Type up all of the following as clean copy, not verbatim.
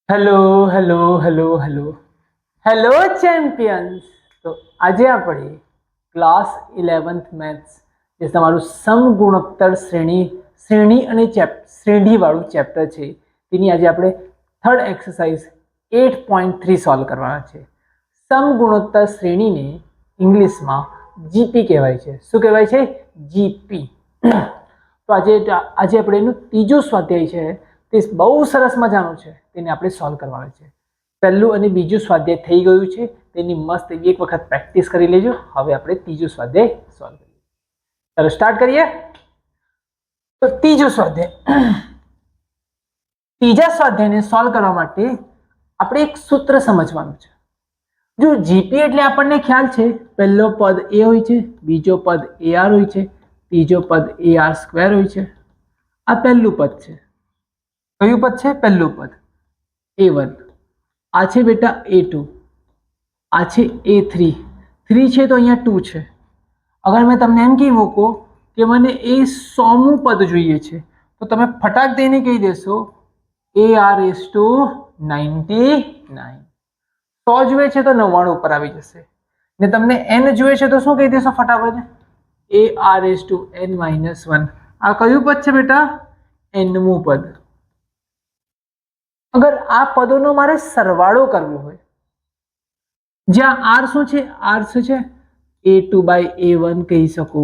Hello hello hello hello hello champions. તો આજે આપણે ક્લાસ 11th મેથ્સ જે તમારું સમગુણોત્તર શ્રેણી અને શ્રેણીવાળું ચેપ્ટર છે તેની આજે આપણે થર્ડ એક્સરસાઇઝ 8.3 સોલ્વ કરવાના છે. સમગુણોત્તર શ્રેણીને ઇંગ્લિશમાં જીપી કહેવાય છે. શું કહેવાય છે? જીપી. તો આજે આપણે એનું ત્રીજું સ્વાધ્યાય છે તે બહુ સરસ મજાનું છે, તેને આપણે સોલ્વ કરવાનું છે. પહેલું અને બીજું સ્વાધ્યાય થઈ ગયું છે, તેની મસ્ત એક વખત પ્રેક્ટિસ કરી લેજો. હવે આપણે ત્રીજું સ્વાધ્યાય સોલ્વ કરીએ. ચાલો સ્ટાર્ટ કરીએ. તો ત્રીજો સ્વાધ્યાય, ત્રીજા સ્વાધ્યાયને સોલ્વ કરવા માટે આપણે એક સૂત્ર સમજવાનું છે. જો જીપી એટલે આપણને ખ્યાલ છે, પહેલો પદ એ હોય છે, બીજો પદ AR હોય છે, ત્રીજો પદ AR² હોય છે. આ પહેલું પદ છે. કયું પદ છે? પહેલું પદ A1. આ છે બેટા A2. આ છે A3. 3 છે તો અહીંયા 2 છે. અગર મેં તમને એમ કહી મૂકો કે મને એ 100મું પદ જોઈએ છે, તો તમે ફટાક દઈને કહી દેશો AR99. 100 જોઈએ છે તો 99 ઉપર આવી જશે. ને તમને n જોઈએ છે તો શું કહી દેશો ફટાફટ? AR(n-1). આ કયું પદ છે બેટા? nમું પદ. અગર આ પદોનો મારે સરવાળો કરવો હોય, જ્યાં r શું છે? r શું છે? A2/A1 કહી શકો,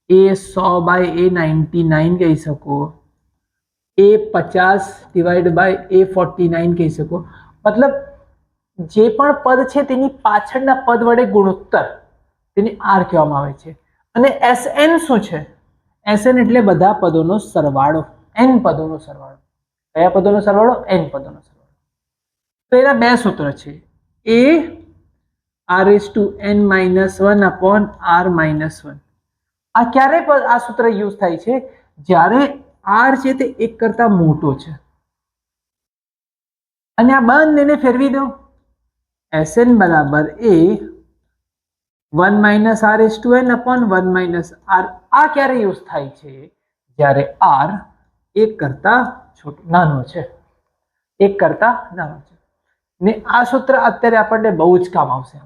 A100/A99 કહી શકો, A50/A49 કહી શકો. મતલબ જે પણ પદ છે તેની પાછળના પદ વડે ગુણોત્તર, તેને r કહેવામાં આવે છે. અને Sn શું છે? Sn એટલે બધા પદોનો સરવાળો, n પદોનો સરવાળો. કયા પદોનો સરવાળો? n પદોનો સરવાળો. તો એના બે સૂત્ર છે. AR(n-1)/r-1. આ ક્યારે આ સૂત્ર યુઝ થાય છે? જ્યારે r છે તે 1 કરતા મોટો છે. અને આ બંનેને ફેરવી દો. Sn બરાબર એ 1-r(n)/1 r. આ ક્યારે યુઝ થાય છે? જ્યારે r 1 કરતા નાનો છે, 1 કરતા નાનો છે. ને આ સૂત્ર અત્યારે આપણને બહુ જ કામ આવશે.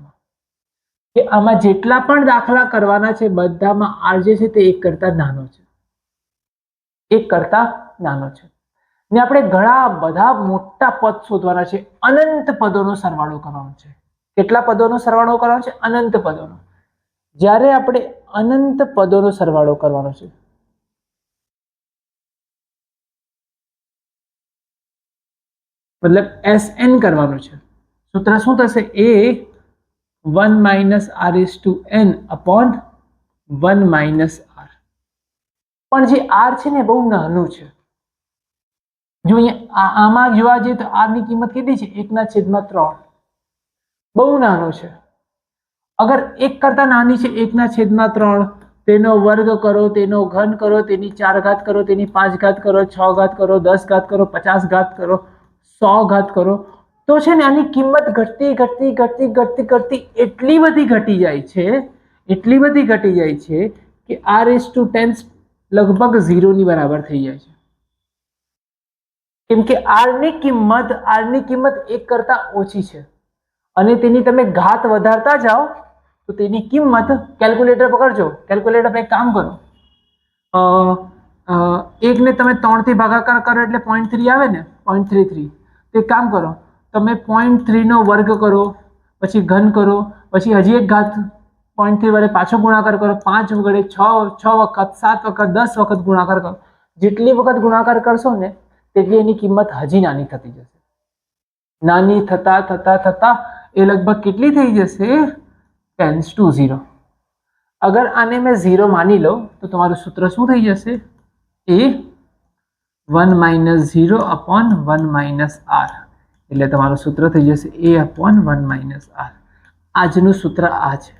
કે આમાં જેટલા પણ દાખલા કરવાના છે બધામાં r જે છે તે 1 કરતા નાનો છે, 1 કરતા નાનો છે. ને આપણે ઘણા બધા મોટા પદ શોધવાના છે, અનંત પદોનો સરવાળો કરવાનો છે. કેટલા પદોનો સરવાળો કરવાનો છે? અનંત પદોનો. જ્યારે આપણે અનંત પદોનો સરવાળો કરવાનો છે, મતલબ Sn કરવાનું છે, સૂત્ર શું થશે? A 1-r(n)/1 r. પણ જે r છે ને બહુ નાનું છે. જો અહીંયા આમાં જોવા જઈએ તો r ની કિંમત કેટલી છે? 1/3. બહુ નાનો છે. અગર 1 કરતા નાની છે 1/3, તેનો વર્ગ કરો, તેનો ઘન કરો, તેની 4 ઘાત કરો, તેની 5 ઘાત કરો, 6 ઘાત કરો, 10 ઘાત કરો, 50 ઘાત કરો, 100 ઘાત કરો, તો છે ને આની કિંમત ઘટતી ઘટતી ઘટતી ઘટતી ઘટતી એટલી બધી ઘટી જાય છે કે r(10) લગભગ 0 ની બરાબર થઈ જાય છે. કેમ કે r ની કિંમત 1 કરતા ઓછી છે. અને તેની તમે ઘાત વધારતા જાઓ તો તેની કિંમત, કેલ્ક્યુલેટર પકડજો, કેલ્ક્યુલેટર પર એક કામ કરો, 1 ને તમે 3 થી ભાગાકાર કરો એટલે 0.3 આવે ને, 0.33. તો એક કામ કરો, તમે 0.3 નો વર્ગ કરો, પછી ઘન કરો, પછી હજી એક ઘાત 0.3 વડે પાછો ગુણાકાર કરો, 5 વડે 6 વખત, 7 વખત, 10 વખત ગુણાકાર કરો. જેટલી વખત ગુણાકાર કરશો ને તેટલી એની કિંમત હજી નાની થતી જશે. નાની થતા થતા થતા એ લગભગ કેટલી થઈ જશે? Tends to 0. અગર આને મેં 0 માની લઉં તો તમારું સૂત્ર શું થઈ જશે? એ 1-0/1 r. એટલે તમારું સૂત્ર થઈ જશે A/1 r. આજનું સૂત્ર આ છે.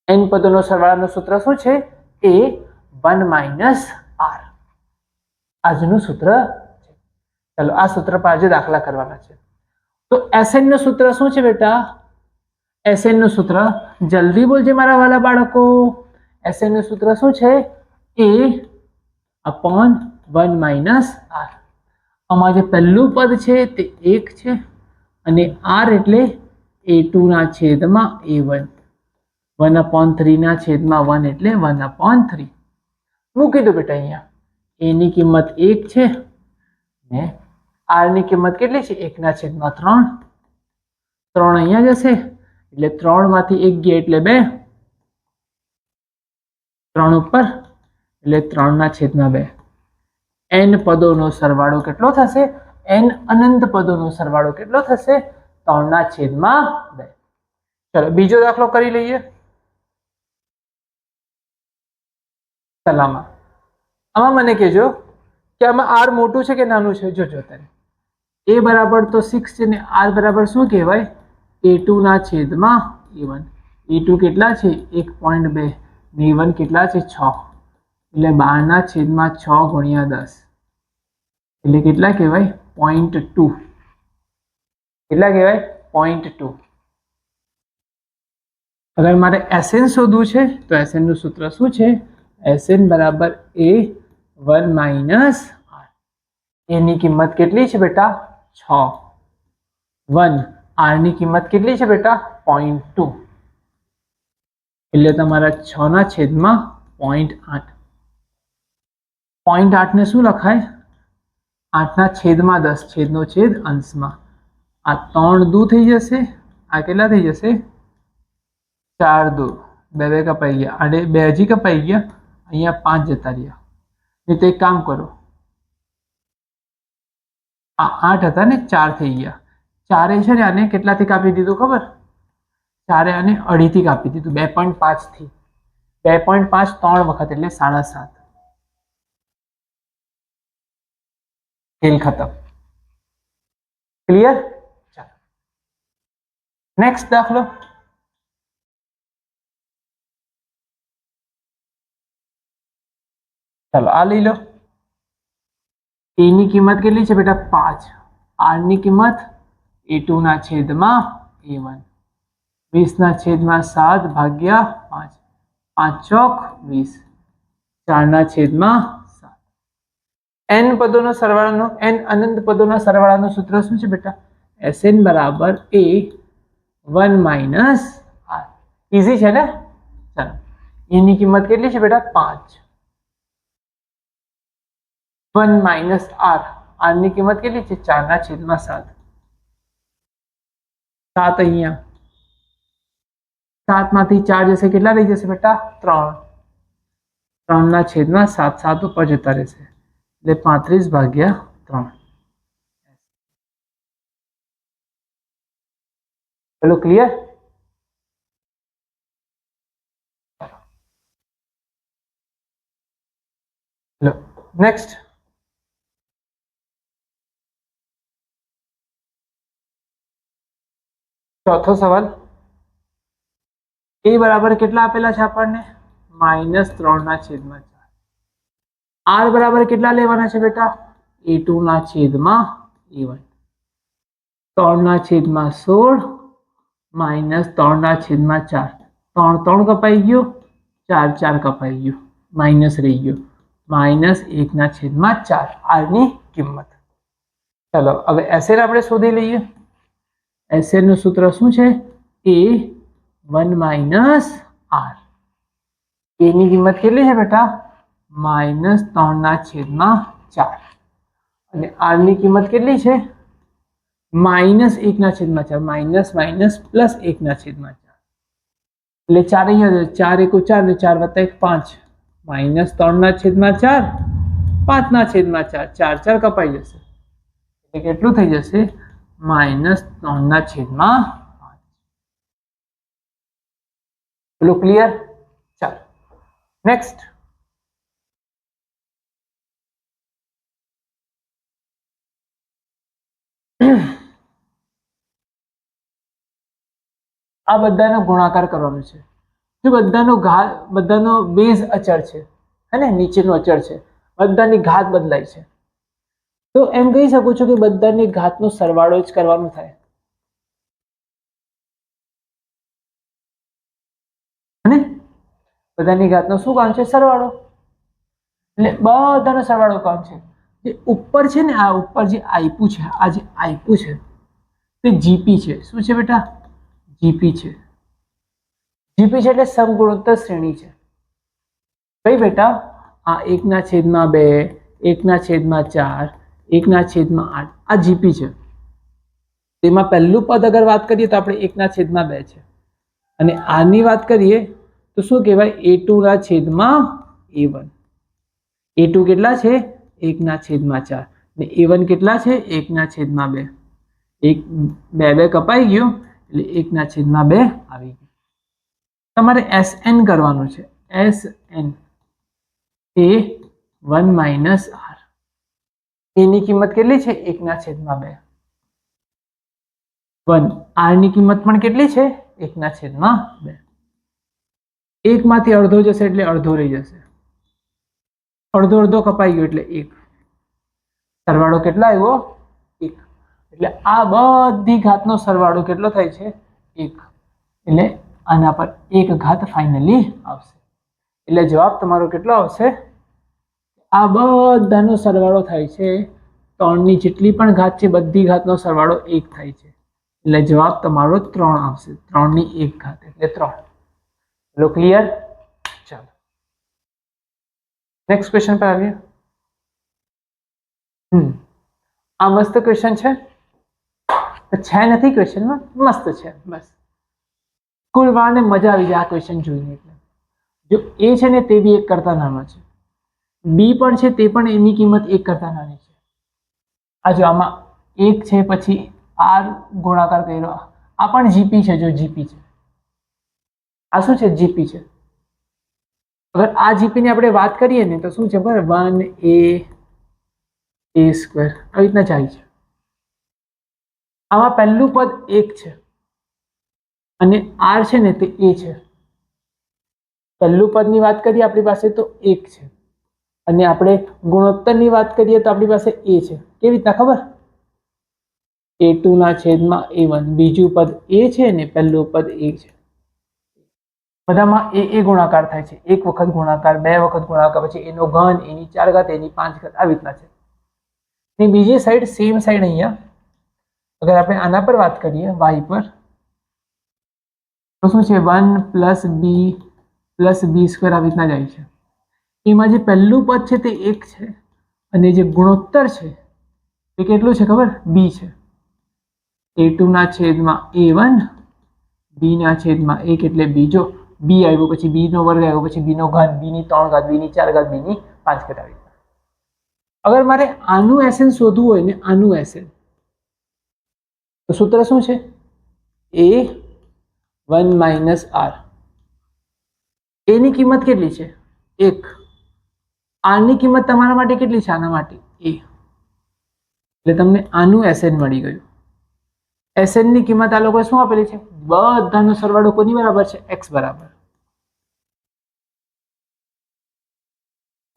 n પદોનો સરવાળાનું સૂત્ર શું છે? A1 r. આજનું સૂત્ર છે. ચાલો આ સૂત્ર પર આજે દાખલા કરવાના છે. તો Sn નું સૂત્ર શું છે બેટા? Sn નું સૂત્ર જલ્દી બોલજે મારા વાલા બાળકો. Sn નું સૂત્ર શું છે? A/1 r. આમાં જે પહેલું પદ છે તે 1 છે અને r એટલે a2 ના છેદમાં a1, 1/3 ના છેદમાં 1 એટલે 1/3. મૂકી દો બેટા. અહીંયા a ની કિંમત 1 છે ને r ની કિંમત કેટલી છે? 1 ના છેદમાં 3. 3 અહીંયા જશે એટલે 3 માંથી 1 ગયા એટલે 2, 3 ઉપર એટલે 3 ના છેદમાં 2. n પદોનો સરવાળો કેટલો થશે? n અનંત પદોનો સરવાળો કેટલો થશે? 3 ના છેદમાં 2. ચલો બીજો દાખલો કરી લઈએ. સલામાં આમાં મને કહેજો કે આમાં r મોટું છે કે નાનું છે? જોજો તારે. a બરાબર તો 6 છે ને r બરાબર શું કહેવાય? a2 ના છેદમાં a1. a2 કેટલા છે? 1.2 ને a1 કેટલા છે? 6. એટલે 12 ના છેદમાં 6 ગુણ્યા 10 એટલે કેટલા કહેવાય? 0.2. કેટલા કહેવાય? 0.2. અગર મારે SN શોધવું છે તો SN નું સૂત્ર શું છે? SN બરાબર a1 માઇનસ r. a ની કિંમત કેટલી છે બેટા? 6. 1 r ની કિંમત કેટલી છે બેટા? 0.2. એટલે તમારા 6 ના છેદમાં 0.8. 0.8 ને શું લખાય? 8 ના છેદમાં 10, છેદનો છેદ અંશમાં. આ 3 દૂ થઈ જશે, આ કેટલા થઈ જશે? 4 દૂ, 2 કપાઈ ગયા, અને 2 હજી કપાઈ ગયા, અહીંયા 5 જતા રહ્યા. નહીં તો એક કામ કરો, આ 8 હતા ને 4 થઈ ગયા. 4 છે ને આને કેટલાથી કાપી દીધું ખબર? 4 આને અઢીથી કાપી દીધું, 2.5 થી. 2.5 3 વખત એટલે 7.5. ખેલ ખતમ. ક્લિયર? ચાલો નેક્સ્ટ દાખલો. ચાલો આ લઈ લો. a ની કિંમત કેટલી છે બેટા? 5. r ની કિંમત a2 ના છેદમાં a1, 20 ના છેદમાં 7 ભાગ્યા 5, 5 ચોક 20, 4 ના છેદમાં 7. n પદોનો સરવાળાનો, n અનંત પદોના સરવાળાનું સૂત્ર શું છે બેટા? SN બરાબર a1 માઇનસ r. ઇઝી છે ને? ચાલો a ની કિંમત કેટલી છે બેટા? 5. 1 માઇનસ r. r ની કિંમત કેટલી છે? 4 ના છેદમાં 7. 7 અહીંયા, 7 માંથી 4 જશે, કેટલા રહી જશે બેટા? 3. 3 ના છેદમાં 7, 7 ઉપર જતા રહેશે એટલે 35 ભાગ્યા 3. ચલો ક્લિયર? લો નેક્સ્ટ. ચોથો સવાલ. a બરાબર કેટલા આપેલા છે આપણને? -3 ના છેદમાં 4. r બરાબર કેટલા લેવાના છે બેટા? a2 ના છેદમાં a1. 3 ના છેદમાં 16 માઇનસ 3 ના છેદમાં 4. 3 3 કપાઈ ગયો, 4 4 કપાઈ ગયો, માઇનસ રહી ગયો, -1 ના છેદમાં 4 r ની કિંમત. ચલો હવે SN આપણે શોધી લઈએ. SN નું સૂત્ર શું છે? a1 minus r. a ની કિંમત કેટલી છે બેટા? -3 ના છેદમાં 4. અને r ની કિંમત કેટલી છે? -1 ના છેદમાં 4. માઇનસ માઇનસ પ્લસ 1 ના છેદમાં 4. એટલે 4 અહીંયા, 4 1 4 ને 4 વત્તા 1 5. -3 ના છેદમાં 4, 5 ના છેદમાં 4, 4 4 કપાઈ જશે એટલે કેટલું થઈ જશે? -3 ના છેદમાં 5. પેલું ક્લિયર? ચાલો નેક્સ્ટ. આ બધાનો ગુણાકાર કરવાનો છે. જો બધાનો બેઝ અચળ છે, હે ને, નીચેનો અચળ છે, બધાની ઘાત બદલાય છે, તો એમ કહી શકું છું કે બધાની ઘાતનો સરવાળો જ કરવાનો થાય. અને બધાની ઘાતનો શું કામ છે? સરવાળો. એટલે બધાનો સરવાળો કામ છે. જે ઉપર છે ને, આ ઉપર જે આપ્યું છે, આ જે આપ્યું છે તે જીપી છે. શું છે બેટા? જીપી છે. જીપી છે એટલે સમગુણોત્તર શ્રેણી છે. કઈ બેટા? આ 1/2, 1/4, 1/8 આ જીપી છે. તેમાં પહેલું પદ અગર વાત કરીએ તો આપણે 1/2 છે, અને આની વાત કરીએ તો શું કહેવાય? a2/a1. a2 કેટલા છે? 1/4 ને a1 કેટલા છે? 1/2. 2 કપાઈ ગયું એટલે 1/2 આવી ગયું. તમારે SN કરવાનું છે. SN એ 1 - r. એની કિંમત કેટલી છે? 1/2. 1 r ની કિંમત પણ કેટલી છે? 1/2. 1 માંથી અડધો જશે એટલે અડધો રહી જશે. અડધો અડધો કપાઈ ગયો એટલે 1. સરવાળો કેટલો આવ્યો? 1. એટલે આ બધી ઘાતનો સરવાળો કેટલો થાય છે? 1. એટલે આના પર 1 ઘાત ફાઇનલી આવશે. એટલે જવાબ તમારો કેટલો આવશે? આ બધાનો સરવાળો થાય છે 3 ની જેટલી પણ ઘાત છે બધી ઘાતનો સરવાળો 1 થાય છે. એટલે જવાબ તમારો 3 આવશે. 3 ની 1 ઘાત એટલે 3. લો ક્લિયર? ચાલો નેક્સ્ટ ક્વેશ્ચન પર આવીએ. આ મસ્ત ક્વેશ્ચન છે નથી ક્વેશ્ચનમાં? મસ્ત છે. બસ સ્કૂલ વાળાને મજા આવી જાય આ ક્વેશ્ચન જોઈને. એટલે જો એ છે ને તે બી 1 કરતા નાનો છે, બી પણ છે તે પણ એની કિંમત 1 કરતા નાની છે. આ જો આમાં 1 છે, પછી આર ગુણાકાર કર્યો, આ પણ જીપી છે. જો જીપી છે, આ શું છે? જીપી છે. અગર આ જીપી ની આપણે વાત કરીએ ને તો શું છે? બરાબર 1a² આવી રીતના જાય છે. આમાં પહેલું પદ 1 છે અને r છે ને તે a છે. પહેલું પદની વાત કરીએ આપણી પાસે તો 1 છે, અને આપણે ગુણોત્તરની વાત કરીએ તો આપણી પાસે a છે. કેવી રીતના ખબર? a2/a1. બીજું પદ a છે ને પહેલું પદ a છે. બધામાં a ગુણાકાર થાય છે. 1 વખત ગુણાકાર, 2 વખત ગુણાકાર, પછી એનો ઘન, એની 4 ઘાત, એની 5 ઘાત આવી રીતના છે. ને બીજી સાઈડ સેમ સાઈડ અહીંયા અગર આપણે આના પર વાત કરીએ y પર તો શું છે? 1 + b + b² આવી રીતના જાય છે. એમાં જે પહેલું પદ છે તે 1 છે, અને જે ગુણોત્તર છે તે કેટલું છે ખબર? b છે. a2/a1 b/1 એટલે બીજો b આવ્યો, પછી b નો વર્ગ આવ્યો, પછી b નો ઘન, b ની 3 ઘાત, b ની 4 ઘાત, b ની 5 ઘાત આવી. અગર મારે આનું SN શોધવું હોય ને, આનું SN, તો સૂત્ર શું છે? a1 - r. a ની કિંમત કેટલી છે? 1. r ની કિંમત તમારા માટે કેટલી છે? આના માટે a. એટલે તમને આનું SN મળી ગયું. SN ની કિંમત આ લોકોએ શું આપેલી છે? બધાનો સરવાળો કોની બરાબર છે? x બરાબર.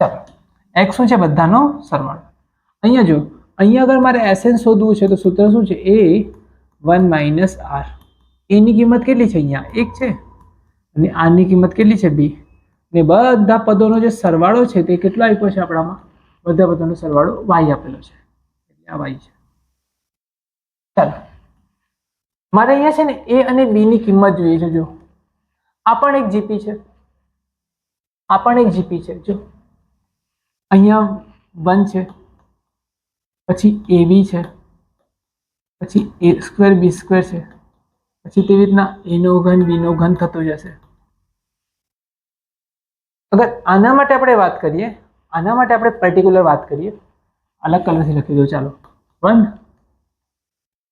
ચાલો x શું છે? બધાનો સરવાળો. અહીંયા જો, અહીંયા અગર મારે SN શોધવું છે તો સૂત્ર શું છે? a1 - r. a ની કિંમત કેટલી છે? અહીંયા 1 છે, અને r ની કિંમત કેટલી છે? 2. ને બધા પદોનો જે સરવાળો છે તે કેટલો આપ્યો છે આપણામાં? બધા પદોનો સરવાળો y આપેલો છે. એટલે આ y છે. ચાલો મારે અહીંયા છે ને a અને b ની કિંમત જોઈએ છે. જો આ પણ એક જીપી છે, આ પણ એક જીપી છે. જો અહીંયા 1 છે, પછી ab છે, પછી a² b² છે, પછી તેવી રીતના a નો ઘન b નો ઘન થતો જશે. અગર આના માટે આપણે વાત કરીએ, આના માટે આપણે પર્ટિક્યુલર વાત કરીએ, અલગ કલરથી લખી દો. ચાલો 1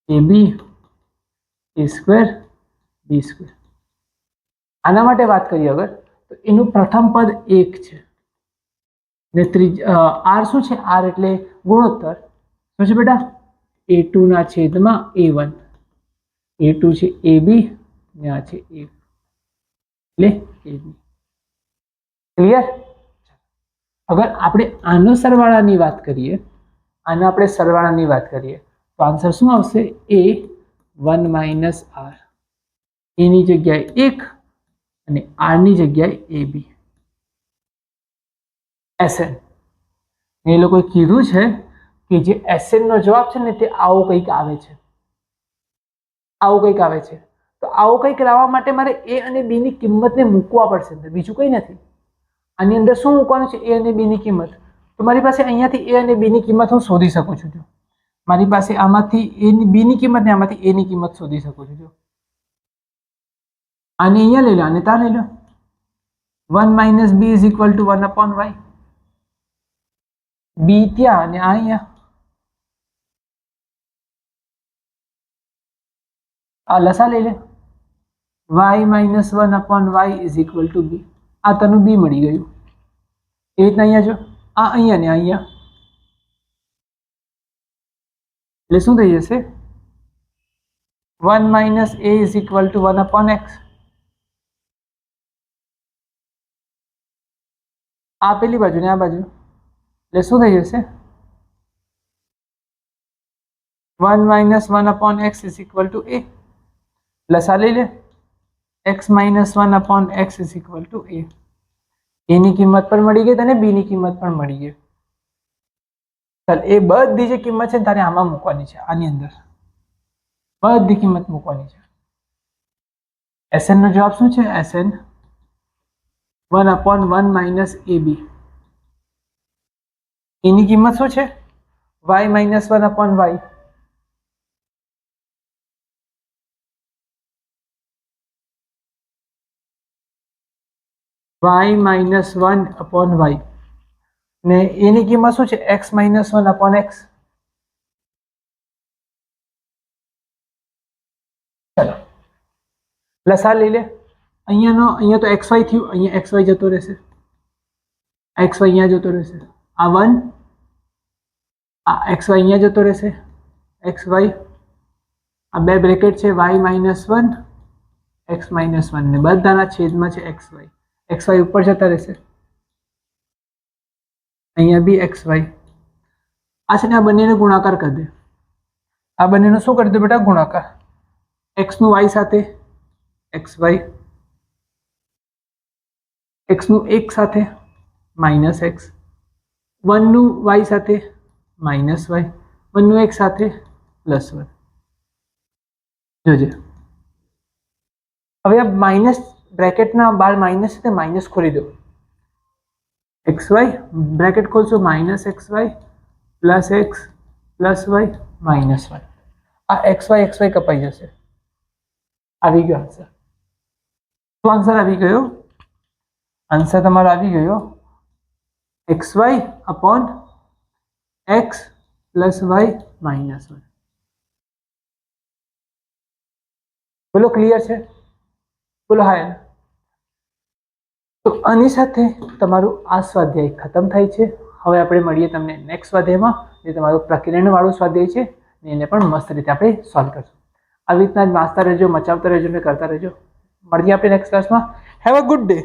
ab a² b². આના માટે વાત કરીએ અગર તો એનું પ્રથમ પદ 1 છે, ને r શું છે? r એટલે ગુણોત્તર. શું છે બેટા? a2/a1. a2 છે ab ને આ છે a એટલે ab. ક્લિયર? અગર આપણે આનો સરવાળાની વાત કરીએ, આના આપણે સરવાળાની વાત કરીએ તો આન્સર શું આવશે? a1 - r. એની જગ્યાએ 1 અને r ની જગ્યાએ ab. SN એ લોકોએ કીધું છે કે જે SN નો જવાબ છે ને તે આવો કંઈક આવે છે, આવું કંઈક આવે છે. તો આવું કંઈક લાવવા માટે મારે A અને B ની કિંમતને મૂકવા પડશે, બીજું કંઈ નથી. આની અંદર શું મૂકવાનું છે? A અને B ની કિંમત. તો મારી પાસે અહીંયાથી A અને B ની કિંમત હું શોધી શકું છું. મારી પાસે આમાંથી B ની કિંમત ને આમાંથી A ની કિંમત શોધી શકું છું. આને અહીંયા લઈ લો, આને ત્યાં લઈ લો. 1 - B = 1/y. B ત્યાં અને આ અહીંયા. આ લસા લઈ લે. y - 1/y = b. આ તનું b મળી ગયું. એ રીતના અહીંયા જો, આ અહીંયા ને અહીંયા, એટલે શું થઈ જશે? 1 - a = 1/x. આ પેલી બાજુ ને આ બાજુ, એટલે શું થઈ જશે? 1 - 1/x = a. લસા લઈ લે. x - 1/x = a. a ની કિંમત પણ મળી ગઈ અને b ની કિંમત પણ મળી ગઈ. ચાલ, એ બધી જે કિંમત છે તારે આમાં મૂકવાની છે, આની અંદર બધી કિંમત મૂકવાની છે. SN નો જવાબ શું છે? SN 1/1 - ab. એની કિંમત શું છે? y - 1/y. y - 1/y ને એની કિંમત શું છે? x - 1/x. ચલો લસા લઈ લે. અહીંયા તો xy થયું, અહીંયા xy જતો રહેશે, xy અહીંયા જતો રહેશે. આ 1, આ xy અહીંયા જતો રહેશે, xy. આ બે બ્રેકેટ છે, y - 1 x - 1 ને બધાના છેદમાં છે xy. xy ઉપર જતા રહેશે, અહીંયા બી xy. આ છે ને આ બંનેને ગુણાકાર કરી દે. આ બંનેનો શું કરી દે બેટા? ગુણાકાર. x નું y સાથે xy, x નું 1 સાથે -x, 1 નું y સાથે -y, 1 નું 1 સાથે +1. જોજે હવે આ માઇનસ બ્રેકેટના બહાર માઇનસ છે, માઇનસ ખોલી દો. xy બ્રેકેટ ખોલશો, -xy +x +y -y. આ xy કપાઈ જશે. આવી ગયો આન્સર. શું આન્સર આવી ગયો? આન્સર તમારો આવી ગયો xy/x + y - 1. બોલો ક્લિયર છે? બોલો હા. તો આની સાથે તમારું આ સ્વાધ્યાય ખતમ થાય છે. હવે આપણે મળીએ તમને નેક્સ્ટ સ્વાધ્યાયમાં, જે તમારો પ્રકિરણવાળો સ્વાધ્યાય છે, એને પણ મસ્ત રીતે આપણે સોલ્વ કરશું. આવી રીતના જ વાંચતા રહેજો, મચાવતા રહેજો ને કરતા રહેજો. મળીએ આપણે નેક્સ્ટ ક્લાસમાં. Have a good day.